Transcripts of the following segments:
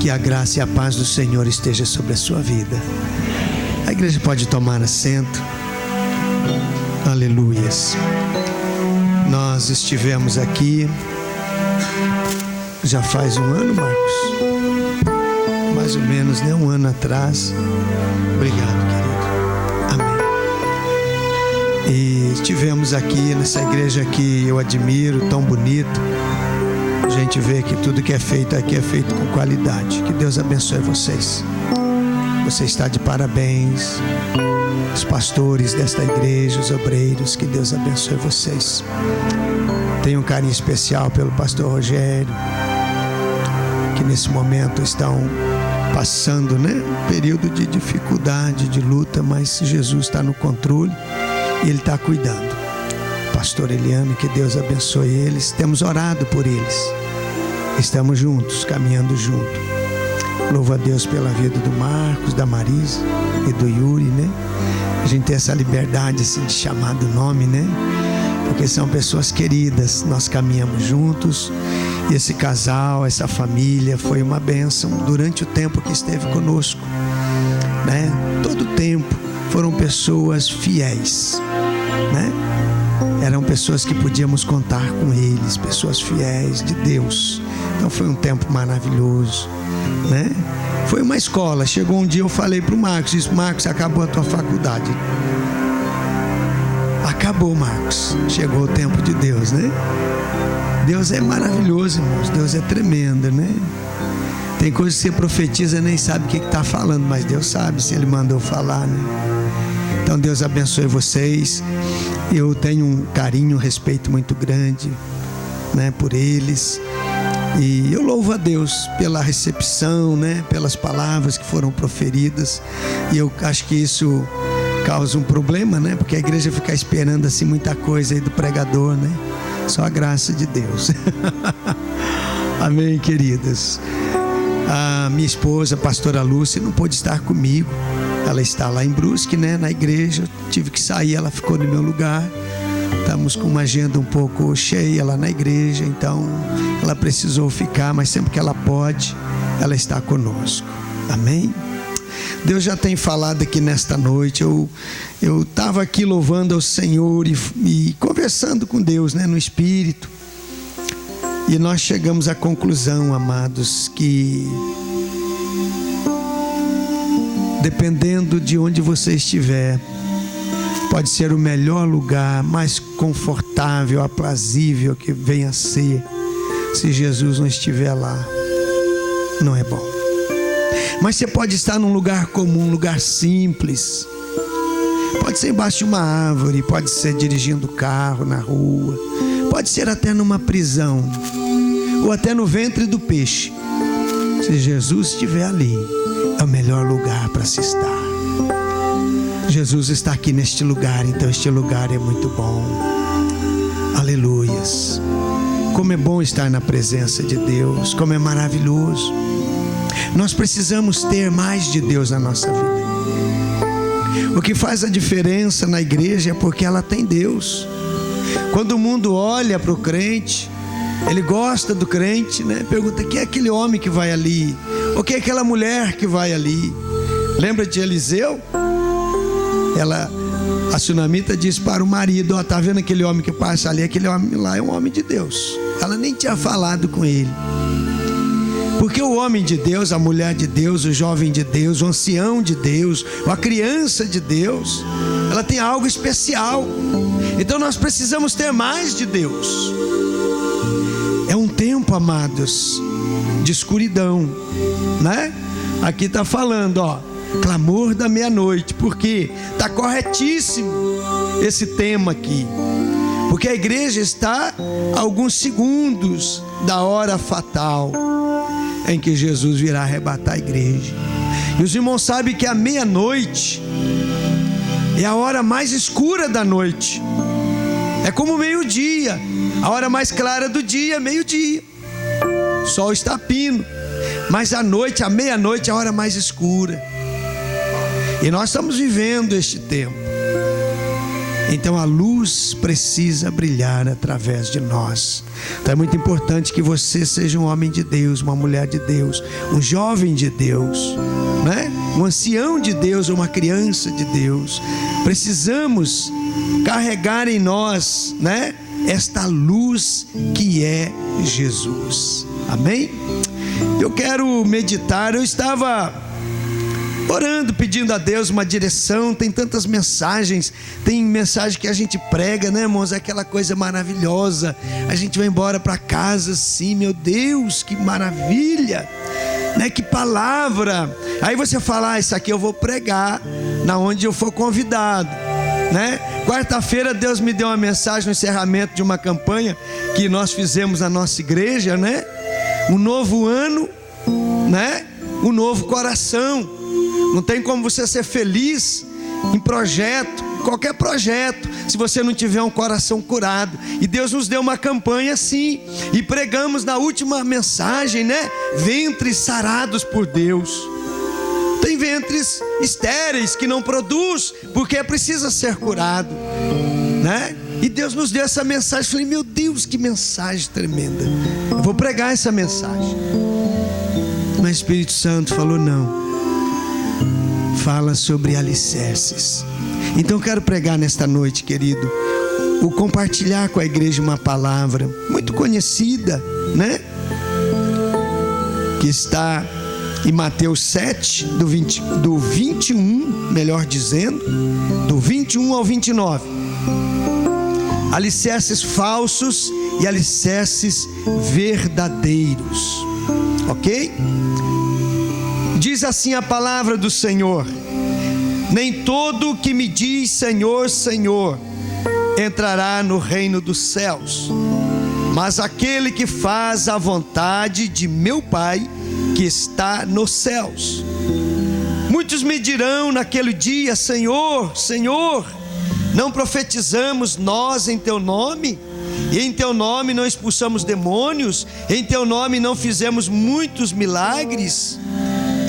Que a graça e a paz do Senhor esteja sobre a sua vida. A igreja pode tomar assento. Aleluias. Nós estivemos aqui já faz um ano, Marcos? Mais ou menos, né? Um ano atrás. Obrigado, querido. Amém. E estivemos aqui nessa igreja que eu admiro, tão bonito. A gente vê que tudo que é feito aqui é feito com qualidade. Que Deus abençoe vocês. Você está de parabéns. Os pastores desta igreja, os obreiros, que Deus abençoe vocês. Tenho um carinho especial pelo pastor Rogério, que nesse momento estão passando, né, um período de dificuldade, de luta, mas Jesus está no controle e Ele está cuidando. Pastor Eliane, que Deus abençoe eles. Temos orado por eles. Estamos juntos, caminhando junto. Louvo a Deus pela vida do Marcos, da Marisa e do Yuri, né? A gente tem essa liberdade assim, de chamar do nome, né? Porque são pessoas queridas. Nós caminhamos juntos. E esse casal, essa família foi uma bênção durante o tempo que esteve conosco, né? Todo o tempo foram pessoas fiéis, né? Eram pessoas que podíamos contar com eles, pessoas fiéis de Deus. Então foi um tempo maravilhoso, né? Foi uma escola. Chegou um dia, eu falei para o Marcos, disse: Marcos, acabou a tua faculdade. Acabou, Marcos. Chegou o tempo de Deus, né? Deus é maravilhoso, irmãos. Deus é tremendo, né? Tem coisas que você profetiza e nem sabe o que está falando, mas Deus sabe se Ele mandou falar, né? Então Deus abençoe vocês. Eu tenho um carinho, um respeito muito grande, né, por eles. E eu louvo a Deus pela recepção, né, pelas palavras que foram proferidas. E eu acho que isso causa um problema, né? Porque a igreja fica esperando assim muita coisa aí do pregador, né? Só a graça de Deus. Amém, queridas. A minha esposa, a pastora Lúcia, não pôde estar comigo. Ela está lá em Brusque, né, na igreja. Eu tive que sair, ela ficou no meu lugar. Estamos com uma agenda um pouco cheia lá na igreja, então ela precisou ficar, mas sempre que ela pode, ela está conosco. Amém? Deus já tem falado aqui nesta noite. Eu estava aqui louvando ao Senhor e conversando com Deus, né, no Espírito. E nós chegamos à conclusão, amados, que dependendo de onde você estiver, pode ser o melhor lugar, mais confortável, aprazível que venha a ser. Se Jesus não estiver lá, não é bom. Mas você pode estar num lugar comum, um lugar simples. Pode ser embaixo de uma árvore, pode ser dirigindo carro na rua, pode ser até numa prisão, ou até no ventre do peixe. Se Jesus estiver ali, é o melhor lugar para se estar. Jesus está aqui neste lugar, então este lugar é muito bom. Aleluias. Como é bom estar na presença de Deus, como é maravilhoso. Nós precisamos ter mais de Deus na nossa vida. O que faz a diferença na igreja é porque ela tem Deus. Quando o mundo olha para o crente, ele gosta do crente, né? Pergunta: quem é aquele homem que vai ali? Ou quem é aquela mulher que vai ali? Lembra de Eliseu? A sunamita disse para o marido: ó, tá vendo aquele homem que passa ali? Aquele homem lá é um homem de Deus. Ela nem tinha falado com ele. Porque o homem de Deus, a mulher de Deus, o jovem de Deus, o ancião de Deus, a criança de Deus, ela tem algo especial. Então nós precisamos ter mais de Deus. É um tempo, amados, de escuridão, né? Aqui está falando, ó, clamor da meia-noite. Porque está corretíssimo esse tema aqui. Porque a igreja está a alguns segundos da hora fatal em que Jesus virá arrebatar a igreja. E os irmãos sabem que a meia-noite é a hora mais escura da noite. É como meio-dia, a hora mais clara do dia, meio-dia. O sol está pino, mas a noite, a meia-noite, é a hora mais escura. E nós estamos vivendo este tempo. Então a luz precisa brilhar através de nós. Então é muito importante que você seja um homem de Deus, uma mulher de Deus, um jovem de Deus, né? Um ancião de Deus ou uma criança de Deus. Precisamos carregar em nós, né, esta luz que é Jesus. Amém? Eu quero meditar. Eu estava orando, pedindo a Deus uma direção. Tem tantas mensagens, tem mensagem que a gente prega, né, irmãos? É aquela coisa maravilhosa. A gente vai embora para casa assim, meu Deus, que maravilha, né? Que palavra. Aí você fala, isso aqui eu vou pregar na onde eu for convidado, né? Quarta-feira Deus me deu uma mensagem no encerramento de uma campanha que nós fizemos na nossa igreja, né? Um novo ano, né? Um novo coração. Não tem como você ser feliz em projeto, qualquer projeto, se você não tiver um coração curado. E Deus nos deu uma campanha assim, e pregamos na última mensagem, né? Ventres sarados por Deus. Tem ventres estéreis que não produz, porque precisa ser curado, né? E Deus nos deu essa mensagem. Eu falei, meu Deus, que mensagem tremenda. Eu vou pregar essa mensagem. Mas o Espírito Santo falou, não, fala sobre alicerces. Então eu quero pregar nesta noite, querido, o compartilhar com a igreja uma palavra muito conhecida, né? Que está em Mateus 7, do 21, melhor dizendo, do 21 ao 29. Alicerces falsos e alicerces verdadeiros. Ok? Diz assim a palavra do Senhor: nem todo que me diz Senhor, Senhor entrará no reino dos céus, mas aquele que faz a vontade de meu Pai que está nos céus. Muitos me dirão naquele dia, Senhor, Senhor, não profetizamos nós em teu nome? E em teu nome não expulsamos demônios? Em teu nome não fizemos muitos milagres?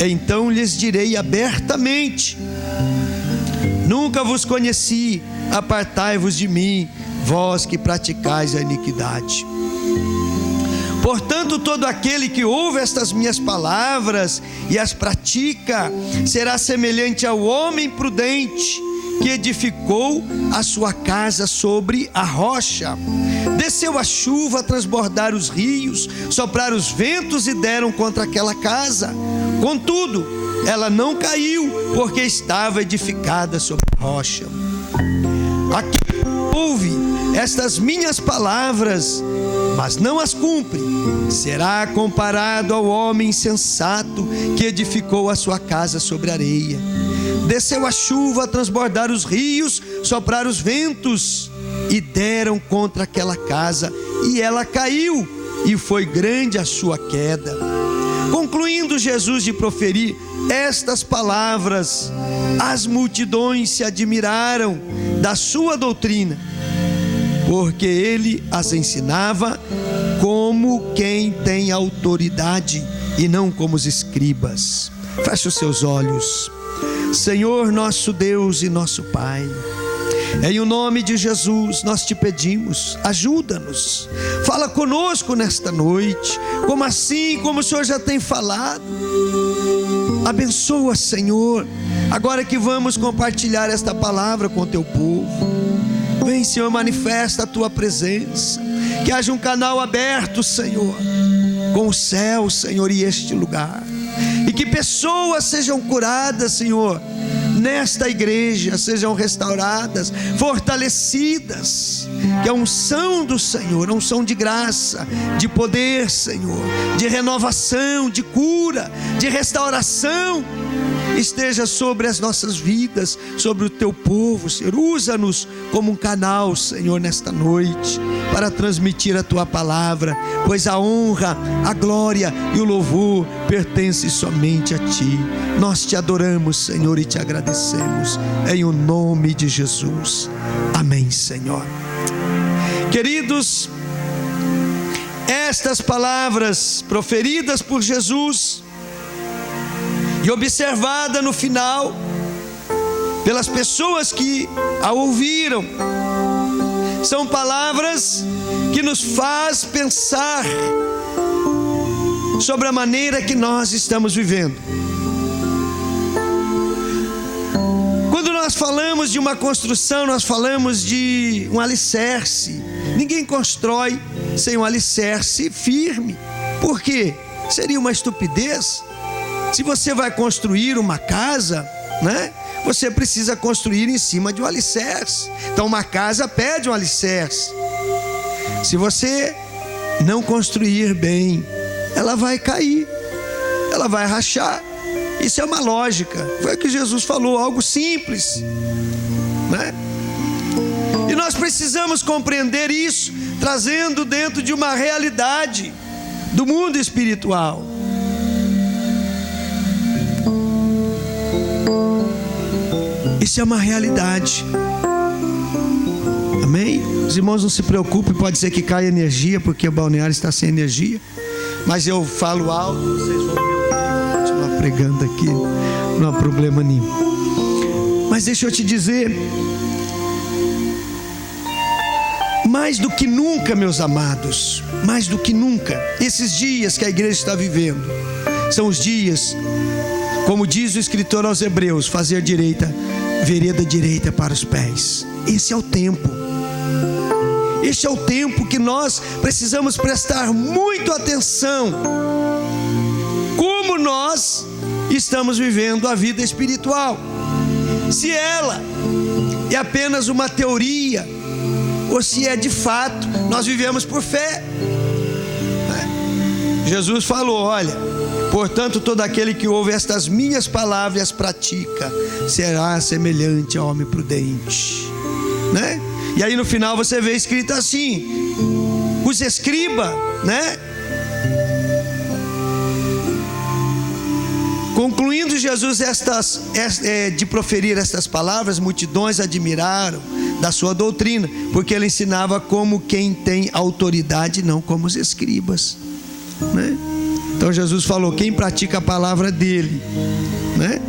Então lhes direi abertamente: nunca vos conheci, apartai-vos de mim, vós que praticais a iniquidade. Portanto, todo aquele que ouve estas minhas palavras e as pratica, será semelhante ao homem prudente que edificou a sua casa sobre a rocha. Desceu a chuva a transbordar os rios, soprar os ventos e deram contra aquela casa. Contudo, ela não caiu, porque estava edificada sobre a rocha. Aquele que ouve estas minhas palavras, mas não as cumpre, será comparado ao homem insensato que edificou a sua casa sobre areia. Desceu a chuva a transbordar os rios, soprar os ventos e deram contra aquela casa, e ela caiu, e foi grande a sua queda. Concluindo Jesus de proferir estas palavras, as multidões se admiraram da sua doutrina, porque ele as ensinava como quem tem autoridade e não como os escribas. Feche os seus olhos. Senhor nosso Deus e nosso Pai, em o nome de Jesus nós te pedimos, ajuda-nos, fala conosco nesta noite, como assim, como o Senhor já tem falado. Abençoa, Senhor, agora que vamos compartilhar esta palavra com o teu povo. Vem, Senhor, manifesta a tua presença, que haja um canal aberto, Senhor, com o céu, Senhor, e este lugar, e que pessoas sejam curadas, Senhor, nesta igreja, sejam restauradas, fortalecidas, que a unção do Senhor, a unção de graça, de poder, Senhor, de renovação, de cura, de restauração, esteja sobre as nossas vidas, sobre o teu povo, Senhor. Usa-nos como um canal, Senhor, nesta noite, para transmitir a tua palavra, pois a honra, a glória e o louvor pertencem somente a ti. Nós te adoramos, Senhor, e te agradecemos, em o nome de Jesus. Amém, Senhor. Queridos, estas palavras proferidas por Jesus e observada no final pelas pessoas que a ouviram. São palavras que nos faz pensar sobre a maneira que nós estamos vivendo. Quando nós falamos de uma construção, nós falamos de um alicerce. Ninguém constrói sem um alicerce firme. Por quê? Seria uma estupidez. Se você vai construir uma casa, né, você precisa construir em cima de um alicerce. Então uma casa pede um alicerce. Se você não construir bem, ela vai cair, ela vai rachar. Isso é uma lógica. Foi o que Jesus falou, algo simples, né? E nós precisamos compreender isso, trazendo dentro de uma realidade do mundo espiritual. Isso é uma realidade. Amém? Os irmãos não se preocupem, pode ser que caia energia, porque o balneário está sem energia. Mas eu falo alto, vocês vão me ouvir, eu vou continuar pregando aqui, não há problema nenhum. Mas deixa eu te dizer, mais do que nunca, meus amados, mais do que nunca, esses dias que a igreja está vivendo, são os dias, como diz o escritor aos Hebreus, fazer direita, vereda direita para os pés. Esse é o tempo. Este é o tempo que nós precisamos prestar muito atenção. Como nós estamos vivendo a vida espiritual. Se ela é apenas uma teoria, ou se é de fato, nós vivemos por fé. Jesus falou, olha, portanto todo aquele que ouve estas minhas palavras e as pratica, será semelhante ao homem prudente, né? E aí no final você vê escrito assim, os escribas, né? Concluindo Jesus de proferir estas palavras, multidões admiraram da sua doutrina, porque ele ensinava como quem tem autoridade, não como os escribas, né? Então Jesus falou, quem pratica a palavra dele, né,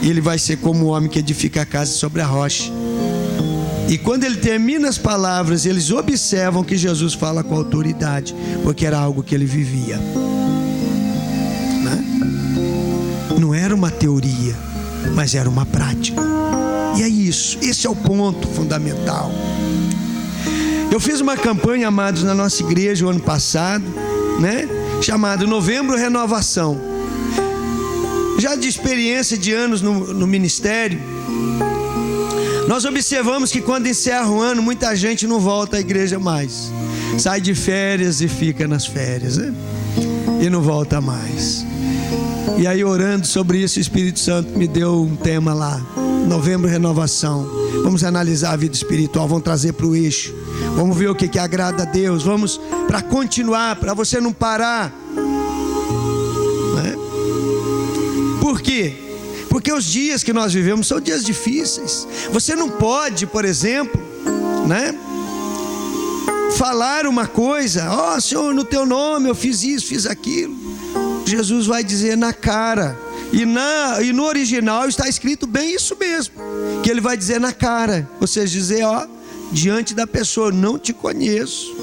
ele vai ser como o homem que edifica a casa sobre a rocha. E quando ele termina as palavras, eles observam que Jesus fala com autoridade, porque era algo que ele vivia, né? Não era uma teoria, mas era uma prática. E é isso, esse é o ponto fundamental. Eu fiz uma campanha, amados, na nossa igreja o ano passado, né, chamado Novembro Renovação. Já de experiência de anos no ministério, nós observamos que quando encerra o ano, muita gente não volta à igreja mais. Sai de férias e fica nas férias, né? E não volta mais. E aí, orando sobre isso, o Espírito Santo me deu um tema lá, Novembro Renovação. Vamos analisar a vida espiritual, vamos trazer para o eixo. Vamos ver o que agrada a Deus. Vamos para continuar, para você não parar, né? Por quê? Porque os dias que nós vivemos são dias difíceis. Você não pode, por exemplo, né, falar uma coisa, ó, Senhor, no teu nome eu fiz isso, fiz aquilo. Jesus vai dizer na cara. E no original está escrito bem isso mesmo, que ele vai dizer na cara, ou seja, dizer, ó, diante da pessoa, não te conheço.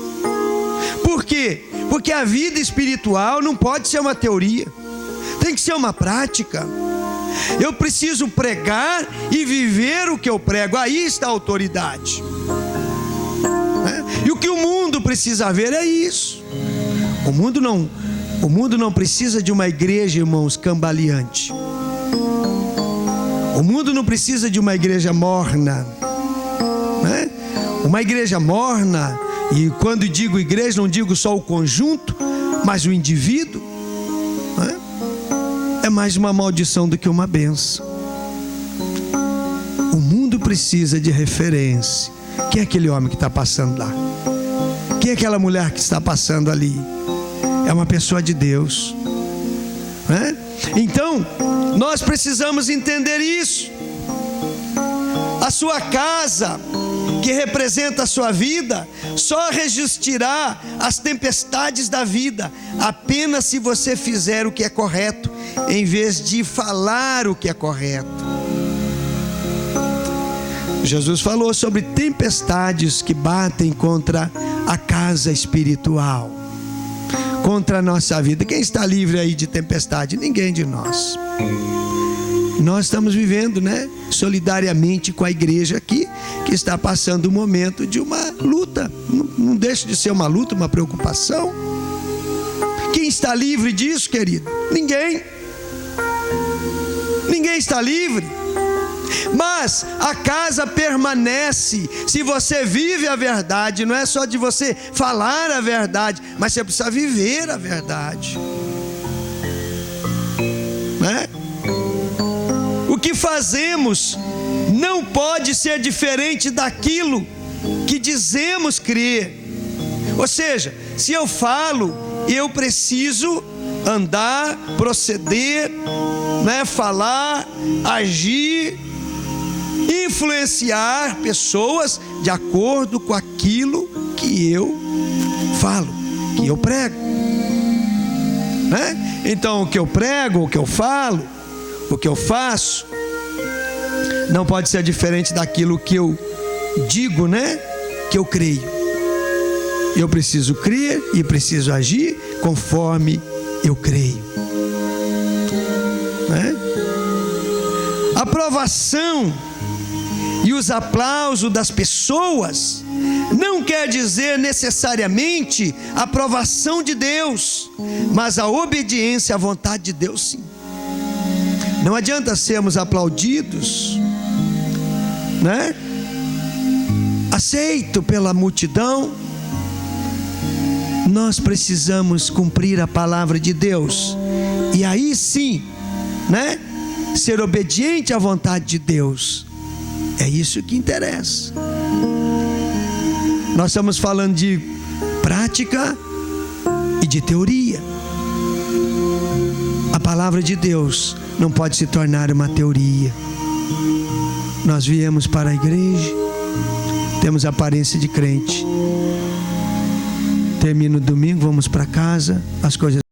Por quê? Porque a vida espiritual não pode ser uma teoria, tem que ser uma prática. Eu preciso pregar e viver o que eu prego, aí está a autoridade, né? E o que o mundo precisa ver é isso. O mundo não precisa de uma igreja, irmãos, cambaleante. O mundo não precisa de uma igreja morna, né? Uma igreja morna, e quando digo igreja, não digo só o conjunto, mas o indivíduo, né? É mais uma maldição do que uma bênção. O mundo precisa de referência. Quem é aquele homem que está passando lá? Quem é aquela mulher que está passando ali? É uma pessoa de Deus, né? Então, nós precisamos entender isso. A sua casa, que representa a sua vida, só resistirá às tempestades da vida apenas se você fizer o que é correto, em vez de falar o que é correto. Jesus falou sobre tempestades que batem contra a casa espiritual, contra a nossa vida. Quem está livre aí de tempestade? Ninguém de nós. Nós estamos vivendo, solidariamente com a igreja aqui, que está passando um momento de uma luta. Não deixa de ser uma luta, uma preocupação. Quem está livre disso, querido? Ninguém. Ninguém está livre. Mas a casa permanece se você vive a verdade. Não é só de você falar a verdade, mas você precisa viver a verdade, O que fazemos não pode ser diferente daquilo que dizemos crer. Ou seja, se eu falo, eu preciso andar, proceder, falar, agir, influenciar pessoas de acordo com aquilo que eu falo, que eu prego, Então o que eu prego, o que eu falo, o que eu faço, não pode ser diferente daquilo que eu digo, que eu creio. Eu preciso crer e preciso agir conforme eu creio, A aprovação e os aplausos das pessoas não quer dizer necessariamente a aprovação de Deus, mas a obediência à vontade de Deus, sim. Não adianta sermos aplaudidos, aceito pela multidão. Nós precisamos cumprir a palavra de Deus, e aí sim, ser obediente à vontade de Deus. É isso que interessa. Nós estamos falando de prática e de teoria. A palavra de Deus não pode se tornar uma teoria. Nós viemos para a igreja, temos aparência de crente, termina o domingo, vamos para casa, as coisas